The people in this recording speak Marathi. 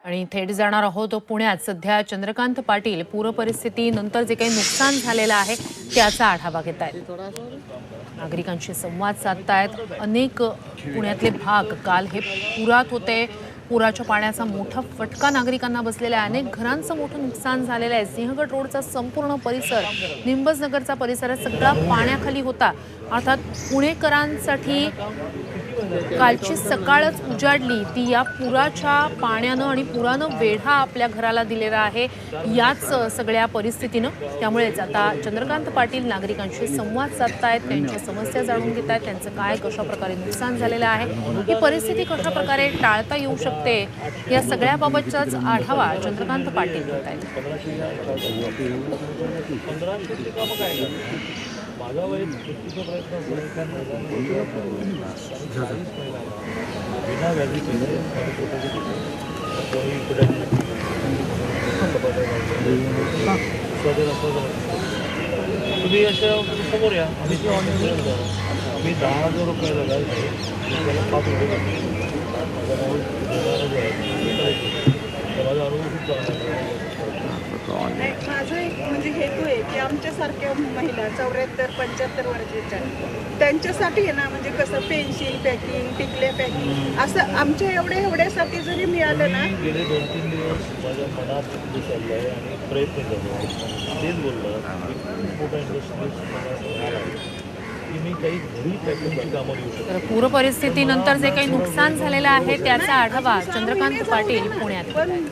आणि थेट जाणार आहोत पुण्यात सध्या चंद्रकांत पाटील पूर परिस्थिती नंतर जे काही नुकसान झालेलं आहे त्याचा आढावा घेत आहेत। नागरिकांशी संवाद साधतायत। अनेक पुण्यातले भाग काल हे पुरात होते। पुराच्या पाण्याचा मोठा फटका नागरिकांना बसलेला आहे। अनेक घरांचं मोठं नुकसान झालेलं आहे। सिंहगड रोडचा संपूर्ण परिसर, निंबज नगरचा परिसर सगळा पाण्याखाली होता। अर्थात पुणेकरांसाठी कालची सकाळच उजाडली ती या पुराच्या पाण्यानं आणि पुरानं वेढा आपल्या घराला दिलेला आहे याच सगळ्या परिस्थितीनं। त्यामुळेच आता चंद्रकांत पाटील नागरिकांशी संवाद साधतायत, त्यांच्या समस्या जाणून घेत आहेत, त्यांचं काय कशा प्रकारे नुकसान झालेलं आहे, ही परिस्थिती कशा प्रकारे टाळता येऊ शकते या सगळ्याबाबतचाच आढावा चंद्रकांत पाटील घेत आहेत। तुम्ही अशा समोर या, आम्ही 10,000 रुपये त्याला 5 रुपये माझा अनुभव खूप चांगला। माझा एक म्हणजे हेतू आहे की आमच्यासारख्या महिला 74-75 वर्षाच्या त्यांच्यासाठी आहे ना, म्हणजे कसं पेन्सिल पॅकिंग, टिकल्या पॅकिंग असं आमच्या एवढ्यासाठी जरी मिळालं ना। गेले 2-3 दिवस माझ्या मनात विचारलं आहे आणि प्रयत्न करतो तेच बोललं मोठा इंडस्ट्रीज की मी काही घरी पॅकिंगची कामं घेऊ शकतो। तर पूर परिस्थितीनंतर जे काही नुकसान झालेलं आहे त्याचा आढावा चंद्रकांत पाटील पुण्यात घेत आहेत।